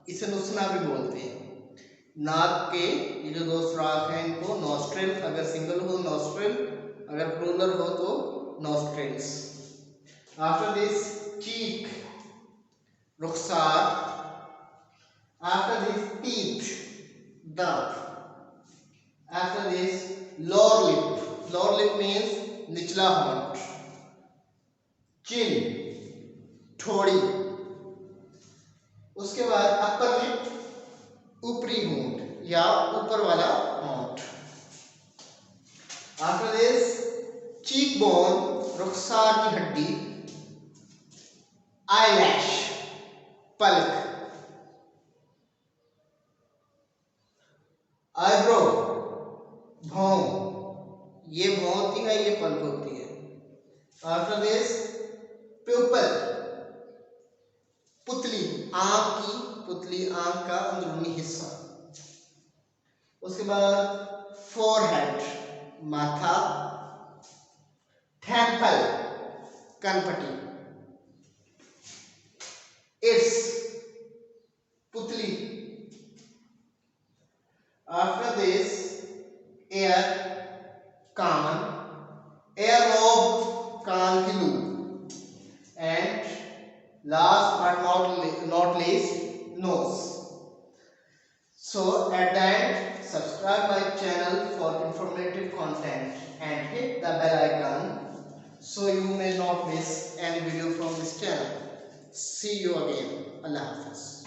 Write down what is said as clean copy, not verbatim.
इसे नुसना भी बोलते हैं। नाक के ये जो दो सुराख हैं इनको नॉस्ट्रिल, अगर सिंगल हो नॉस्ट्रिल, अगर प्लूरल हो तो नॉस्ट्रिल्स। आफ्टर दिस चीक, रुखसार। आफ्टर दिस टीथ, दांत। After this lower lip, lower lip means निचला होंठ। चिन, ठोड़ी। उसके बाद अपर लिप, ऊपरी होंठ या ऊपर वाला होंठ। आफ्टर दिस चीक बोन, रुखसार की हड्डी। आईलैश, पलक। आईब्रो, भौं। ये भौं होती है, ये पलक होती है। आफ्टर दिस प्यूपल, पुतली, आंख की पुतली, आंख का अंदरूनी हिस्सा। उसके बाद फोरहेड, माथा। टेम्पल, कनपटी। इट्स, पुतली। आफ्टर दिस एयर, कान। एयर लोब, कान की loop. And last but not least, nose. So at the end, subscribe my channel for informative content and hit the bell icon so you may not miss any video from this channel. See you again. Allah Hafiz.